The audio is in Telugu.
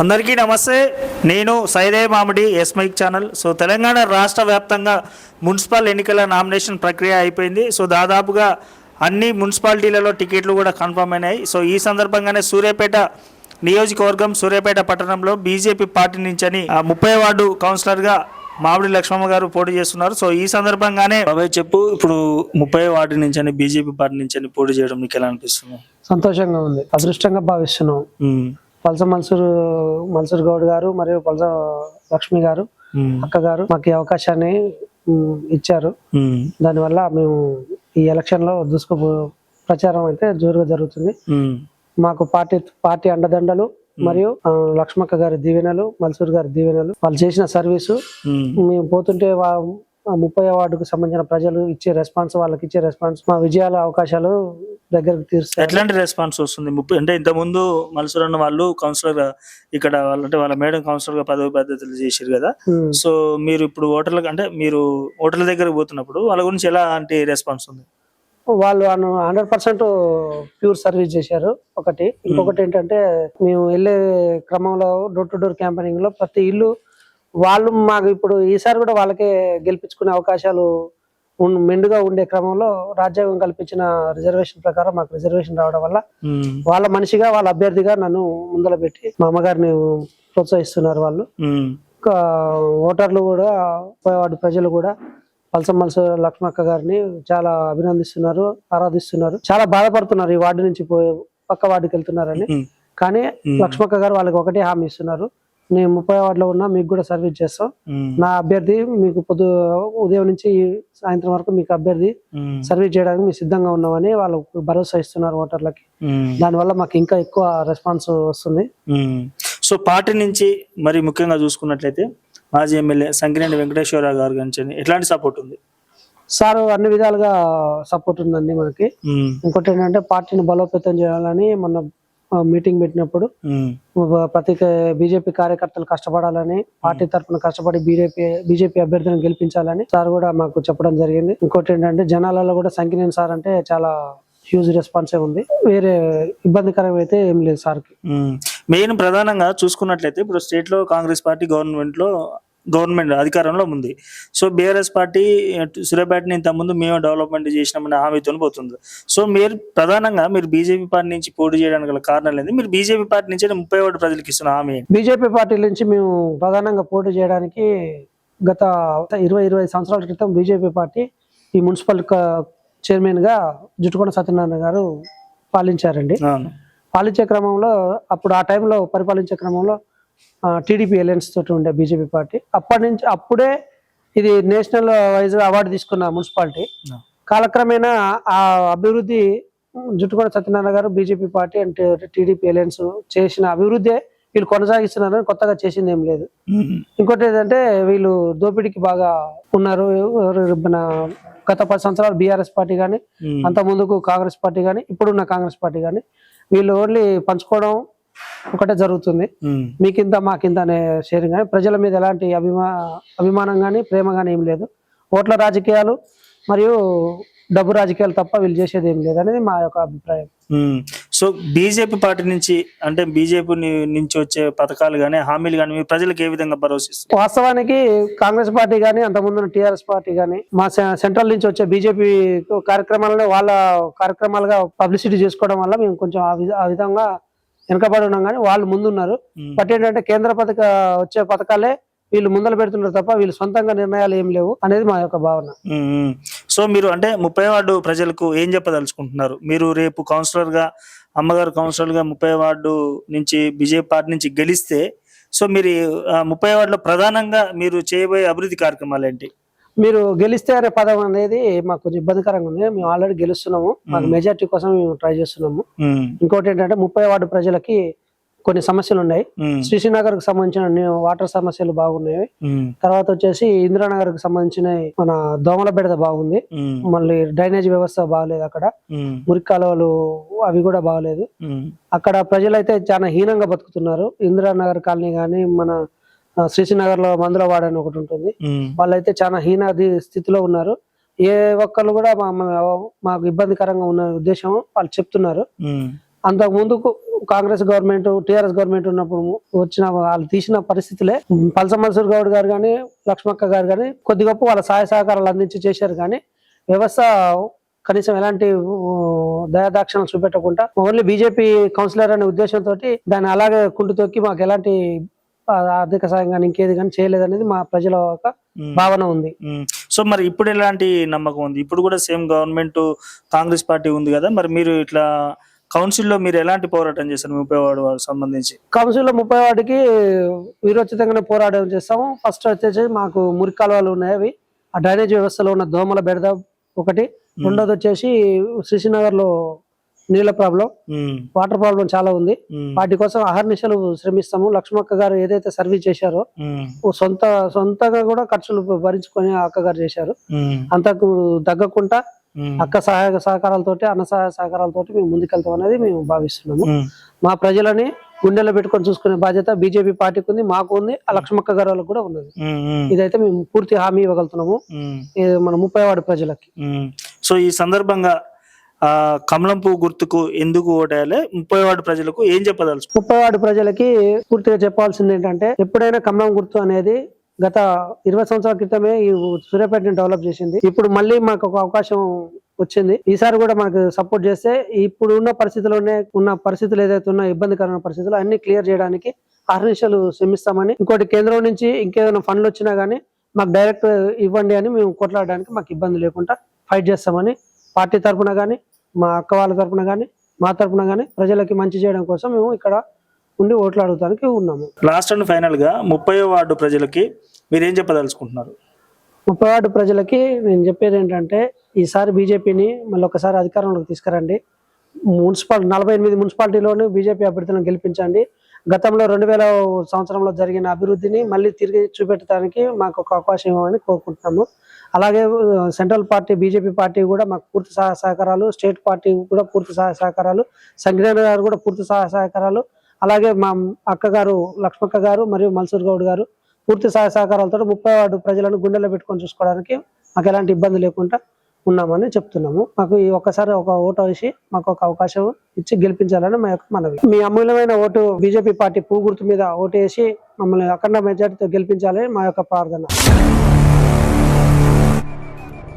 అందరికీ నమస్తే. నేను సైదే మామిడి ఎస్మైక్ ఛానల్. సో తెలంగాణ రాష్ట్ర వ్యాప్తంగా మున్సిపల్ ఎన్నికల నామినేషన్ ప్రక్రియ అయిపోయింది. సో దాదాపుగా అన్ని మున్సిపాలిటీలలో టికెట్లు కూడా కన్ఫర్మ్ అయినాయి. సో ఈ సందర్భంగానే సూర్యాపేట నియోజకవర్గం సూర్యాపేట పట్టణంలో బీజేపీ పార్టీ నుంచి 30 వార్డు కౌన్సిలర్గా మామిడి లక్ష్మమ్మ గారు పోటీ చేస్తున్నారు. సో ఈ సందర్భంగానే బాబాయ్ చెప్పు, ఇప్పుడు 30 వార్డు నుంచి బీజేపీ పార్టీ నుంచి పోటీ చేయడం నీకు ఎలా అనిపిస్తుంది? సంతోషంగా ఉంది, అదృష్టంగా భావిస్తున్నాం. పల్స మల్సూర్ గౌడ్ గారు మరియు పల్స లక్ష్మి గారు అక్క గారు మాకు ఈ అవకాశాన్ని ఇచ్చారు. దానివల్ల మేము ఈ ఎలక్షన్ లో ప్రచారం అయితే జోరుగా జరుగుతుంది. మాకు పార్టీ అండదండలు మరియు లక్ష్మక్క గారి దీవెనలు, మల్సూర్ గారి దీవెనలు, వాళ్ళు చేసిన సర్వీసు మేము పోతుంటే 30 వార్డుకు సంబంధించిన ప్రజలు ఇచ్చే రెస్పాన్స్, వాళ్ళకి ఇచ్చే రెస్పాన్స్ మా విజయాల అవకాశాలు దగ్గరకు తీరుస్తాయి. ఎట్లాంటి రెస్పాన్స్ వస్తుంది? అంటే ఇంత ముందు మల్సూర్ అన్న వాళ్ళు కౌన్సిలర్ ఇక్కడ అంటే వాళ్ళ మేడం కౌన్సిలర్ గా పదవి బాధ్యతలు చేశారు కదా. సో మీరు ఇప్పుడు మీరు ఓటర్ల దగ్గరకు పోతున్నప్పుడు వాళ్ళ గురించి ఎలాంటి రెస్పాన్స్ ఉంది? వాళ్ళు 100% ప్యూర్ సర్వీస్ చేశారు. ఒకటి, ఇంకొకటి ఏంటంటే మేము వెళ్ళే క్రమంలో డోర్ టు డోర్ క్యాంపెయినింగ్ లో ప్రతి ఇల్లు వాళ్ళు మాకు ఇప్పుడు ఈసారి కూడా వాళ్ళకే గెలిపించుకునే అవకాశాలు మెండుగా ఉండే క్రమంలో రాజ్యాంగం కల్పించిన రిజర్వేషన్ ప్రకారం మాకు రిజర్వేషన్ రావడం వల్ల వాళ్ళ మనిషిగా, వాళ్ళ అభ్యర్థిగా నన్ను ముందర పెట్టి మా అమ్మగారిని ప్రోత్సహిస్తున్నారు. వాళ్ళు ఓటర్లు కూడా, వార్డు ప్రజలు కూడా పల్స లక్ష్మక్క గారిని చాలా అభినందిస్తున్నారు, ఆరాధిస్తున్నారు. చాలా బాధపడుతున్నారు ఈ వార్డు నుంచి పక్క వార్డుకి వెళ్తున్నారని. కానీ లక్ష్మక్క గారు వాళ్ళకి ఒకటే హామీ ఇస్తున్నారు, నేను 30 వార్డులో ఉన్నా, మీకు కూడా సర్వీస్ చేస్తాం. నా అభ్యర్థి మీకు ఉదయం నుంచి సాయంత్రం వరకు మీకు అభ్యర్థి సర్వీస్ చేయడానికి మేము సిద్ధంగా ఉన్నామని వాళ్ళు భరోసా ఇస్తున్నారు ఓటర్లకి. దానివల్ల మాకు ఇంకా ఎక్కువ రెస్పాన్స్ వస్తుంది. సో పార్టీ నుంచి మరి ముఖ్యంగా చూసుకున్నట్లయితే మాజీ ఎమ్మెల్యే సంకినేని వెంకటేశ్వరరావు గారు గురించి ఎట్లాంటి సపోర్ట్ ఉంది? సార్ అన్ని విధాలుగా సపోర్ట్ ఉందండి మనకి. ఇంకోటి ఏంటంటే పార్టీని బలోపేతం చేయాలని మొన్న మీటింగ్ పెట్టినప్పుడు ప్రతి బీజేపీ కార్యకర్తలు కష్టపడాలని, పార్టీ తరఫున కష్టపడి బీజేపీ అభ్యర్థులను గెలిపించాలని సార్ కూడా మాకు చెప్పడం జరిగింది. ఇంకోటి ఏంటంటే జనాలలో కూడా సంకినేని సార్ అంటే చాలా హ్యూజ్ రెస్పాన్సే ఉంది. వేరే ఇబ్బందికరం అయితే ఏం లేదు సార్కి. మెయిన్ ప్రధానంగా చూసుకున్నట్లయితే ఇప్పుడు స్టేట్ లో కాంగ్రెస్ పార్టీ గవర్నమెంట్ అధికారంలో ఉంది. సో బీఆర్ఎస్ పార్టీ సూర్యాపేటని ఇంత ముందు మేము డెవలప్మెంట్ చేసినామని హామీతో పోతుంది. సో మీరు ప్రధానంగా మీరు బీజేపీ పార్టీ నుంచి పోటీ చేయడానికి గల కారణం లేదు, మీరు బీజేపీ పార్టీ నుంచి 30 వార్డు ప్రజలకు ఇస్తున్న హామీ? బీజేపీ పార్టీ నుంచి మేము ప్రధానంగా పోటీ చేయడానికి గత 20-25 సంవత్సరాల క్రితం బీజేపీ పార్టీ ఈ మున్సిపల్ చైర్మన్ గా జుట్టుకొండ సత్యనారాయణ గారు పాలించారండి. పాలించే క్రమంలో అప్పుడు ఆ టైంలో పరిపాలించే క్రమంలో టీడీపీ అలయన్స్ తోటి ఉండే బీజేపీ పార్టీ అప్పుడే ఇది నేషనల్ వైజ్ అవార్డు తీసుకున్న మున్సిపాలిటీ. కాలక్రమేణా ఆ అభివృద్ధి జుట్టుకొండ సత్యనారాయణ గారు బీజేపీ పార్టీ అంటే టీడీపీ అలయన్స్ చేసిన అభివృద్ధి వీళ్ళు కొనసాగిస్తున్నారని కొత్తగా చేసింది ఏం లేదు. ఇంకోటి ఏంటంటే వీళ్ళు దోపిడీకి బాగా ఉన్నారు. గత 10 సంవత్సరాలు బీఆర్ఎస్ పార్టీ కానీ, అంత ముందుకు కాంగ్రెస్ పార్టీ కానీ, ఇప్పుడున్న కాంగ్రెస్ పార్టీ కానీ వీళ్ళు ఓన్లీ పంచుకోవడం ఒకటే జరుగుతుంది. మీకింత మాకింత అనే షేరింగ్ కానీ, ప్రజల మీద ఎలాంటి అభిమానం కానీ ప్రేమ కానీ ఏం లేదు. ఓట్ల రాజకీయాలు మరియు డబ్బు రాజకీయాలు తప్ప వీళ్ళు చేసేది ఏం లేదు అనేది మా యొక్క అభిప్రాయం. సో బీజేపీ పార్టీ నుంచి అంటే బీజేపీ నుంచి వచ్చే పథకాలు కానీ హామీలు కానీ మీ ప్రజలకు ఏ విధంగా భరోసిస్తారు? వాస్తవానికి కాంగ్రెస్ పార్టీ కానీ, అంతకుముందు టీఆర్ఎస్ పార్టీ కానీ మా సెంట్రల్ నుంచి వచ్చే బీజేపీ కార్యక్రమాలను వాళ్ళ కార్యక్రమాలుగా పబ్లిసిటీ చేసుకోవడం వల్ల మేము కొంచెం ఆ విధంగా వెనకబడి ఉన్నాం. కానీ వాళ్ళు ముందున్నారు. బట్ ఏంటంటే కేంద్ర వచ్చే పథకాలే వీళ్ళు ముందలు పెడుతున్నారు తప్ప వీళ్ళు సొంతంగా నిర్ణయాలు ఏం లేవు అనేది మా యొక్క భావన. సో మీరు అంటే 30 వార్డు ప్రజలకు ఏం చెప్పదలుచుకుంటున్నారు? మీరు రేపు కౌన్సిలర్ గా, అమ్మగారు కౌన్సిలర్ గా 30 వార్డు నుంచి బీజేపీ పార్టీ నుంచి గెలిస్తే, సో మీరు 30 వార్డులో ప్రధానంగా మీరు చేయబోయే అభివృద్ధి కార్యక్రమాలు ఏంటి? మీరు గెలిస్తే అనే పదం అనేది మాకు కొంచెం ఇబ్బందికరంగా ఉంది. మేము ఆల్రెడీ గెలుస్తున్నాము, మాకు మెజార్టీ కోసం మేము ట్రై చేస్తున్నాము. ఇంకోటి ఏంటంటే 30 వార్డు ప్రజలకి కొన్ని సమస్యలు ఉన్నాయి. శ్రీశ్రీనగర్ కు సంబంధించిన వాటర్ సమస్యలు బాగున్నాయి. తర్వాత వచ్చేసి ఇందిరానగర్ కు సంబంధించిన మన దోమల బెడద బాగుంది. మళ్ళీ డ్రైనేజ్ వ్యవస్థ బాగలేదు, అక్కడ మురికి కాలువలు అవి కూడా బాగలేదు. అక్కడ ప్రజలైతే చాలా హీనంగా బతుకుతున్నారు. ఇందిరానగర్ కాలనీ గానీ, మన శ్రీశ్రీనగర్ లో మందులవాడ అని ఒకటి ఉంటుంది, వాళ్ళైతే చాలా హీనాది స్థితిలో ఉన్నారు. ఏ ఒక్కరు కూడా మాకు ఇబ్బందికరంగా ఉన్న ఉద్దేశం వాళ్ళు చెప్తున్నారు. అంతకు ముందుకు కాంగ్రెస్ గవర్నమెంట్ టీఆర్ఎస్ గవర్నమెంట్ ఉన్నప్పుడు వచ్చిన వాళ్ళు తీసిన పరిస్థితులే పల్స మన్సూర్ గౌడ్ గారు కానీ లక్ష్మక్క గారు కానీ కొద్ది గొప్ప వాళ్ళ సహాయ సహకారాలు అందించి చేశారు. కానీ వ్యవస్థ కనీసం ఎలాంటి దయాదాక్షణలు చూపెట్టకుండా ఓన్లీ బీజేపీ కౌన్సిలర్ అనే ఉద్దేశంతో దాన్ని అలాగే కుంటు తొక్కి మాకు ఎలాంటి ఆర్థిక సాయం కానీ ఇంకేది కానీ చేయలేదనేది మా ప్రజల ఒక భావన ఉంది. సో మరి ఇప్పుడు ఎలాంటి నమ్మకం ఉంది? ఇప్పుడు కూడా సేమ్ గవర్నమెంట్ కాంగ్రెస్ పార్టీ ఉంది కదా, మరి మీరు ఇట్లా కౌన్సిల్లో మీరు ఎలాంటి పోరాటం చేశారు 30 వార్డు సంబంధించి? కౌన్సిల్లో 30 వార్డుకి వీరోచితంగానే పోరాటం చేస్తాము. ఫస్ట్ వచ్చేసి మాకు మురికి కాలువలు ఉన్నాయి, అవి ఆ డ్రైనేజ్ వ్యవస్థలో ఉన్న దోమల బెడద ఒకటి. రెండోది వచ్చేసి శ్రీనగర్ లో నీళ్ళ ప్రాబ్లం, వాటర్ ప్రాబ్లం చాలా ఉంది. వాటి కోసం అహర్నిశలు శ్రమిస్తాము. లక్ష్మక్క గారు ఏదైతే సర్వీస్ చేశారో సొంతగా కూడా ఖర్చులు భరించుకొని అక్క గారు చేశారు. అంతకు తగ్గకుండా అక్క సహాయ సహకారాలతోటి అన్న సహాయ సహకారాలతోటి మేము ముందుకెళ్తాం అనేది మేము భావిస్తున్నాము. మా ప్రజలని గుండెల్లో పెట్టుకొని చూసుకునే బాధ్యత బీజేపీ పార్టీకి ఉంది, మాకు ఉంది, ఆ లక్ష్మక్క గారు వాళ్ళకి కూడా ఉన్నది. ఇదైతే మేము పూర్తి హామీ ఇవ్వగలుగుతున్నాము మన 30 వార్డు ప్రజలకి. సో ఈ సందర్భంగా కమలం పువ్వు గుర్తుకు ఎందుకు ఓటేయాలి, 30 వార్డు ప్రజలకు ఏం చెప్పదలుచు? 30 వార్డు ప్రజలకి పూర్తిగా చెప్పాల్సింది ఏంటంటే, ఎప్పుడైనా కమలం గుర్తు అనేది గత 20 సంవత్సరాల క్రితమే ఈ సూర్యాపేటని డెవలప్ చేసింది. ఇప్పుడు మళ్ళీ మాకు ఒక అవకాశం వచ్చింది. ఈసారి కూడా మనకు సపోర్ట్ చేస్తే ఇప్పుడు ఉన్న పరిస్థితుల్లోనే ఉన్న పరిస్థితులు ఏదైతే ఉన్న ఇబ్బందికరమైన పరిస్థితులు అన్ని క్లియర్ చేయడానికి అహర్నిశలు శ్రమిస్తామని, ఇంకోటి కేంద్రం నుంచి ఇంకేదైనా ఫండ్లు వచ్చినా గానీ మాకు డైరెక్ట్ ఇవ్వండి అని మేము కొట్లాడడానికి మాకు ఇబ్బంది లేకుండా ఫైట్ చేస్తామని పార్టీ తరఫున కానీ మా అక్క వాళ్ళ తరఫున కానీ మా తరఫున కానీ ప్రజలకి మంచి చేయడం కోసం మేము ఇక్కడ ఉండి ఓట్లు అడుగుతానికి ఉన్నాము. లాస్ట్ అండ్ ఫైనల్ గా 30 వార్డు ప్రజలకి మీరు ఏం చెప్పదలుచుకుంటున్నారు? 30 వార్డు ప్రజలకి నేను చెప్పేది ఏంటంటే, ఈసారి బీజేపీని మళ్ళీ ఒకసారి అధికారంలోకి తీసుకురండి. 48 మున్సిపాలిటీలోనూ బీజేపీ అభ్యర్థులను గెలిపించండి. గతంలో 2000 సంవత్సరంలో జరిగిన అభివృద్ధిని మళ్ళీ తిరిగి చూపెట్టడానికి మాకు ఒక అవకాశం ఇవ్వమని కోరుకుంటున్నాము. అలాగే సెంట్రల్ పార్టీ బీజేపీ పార్టీ కూడా మాకు పూర్తి సహాయ సహకారాలు, స్టేట్ పార్టీ కూడా పూర్తి సహాయ సహకారాలు, సంఘటన గారు కూడా పూర్తి సహాయ సహకారాలు, అలాగే మా అక్క గారు లక్ష్మక్క గారు మరియు మన్సూర్ గౌడ్ గారు పూర్తి సహాయ సహకారాలతో 30 వార్డు ప్రజలను గుండెల్లో పెట్టుకొని చూసుకోవడానికి మాకు ఎలాంటి ఇబ్బంది లేకుండా ఉన్నామని చెప్తున్నాము. మాకు ఈ ఒక్కసారి ఒక ఓటు వేసి మాకు ఒక అవకాశం ఇచ్చి గెలిపించాలని మా యొక్క మనవి. మీ అమూల్యమైన ఓటు బీజేపీ పార్టీ పువ్వు గుర్తు మీద ఓటు వేసి మమ్మల్ని అఖండ మెజార్టీతో గెలిపించాలని మా యొక్క ప్రార్థన.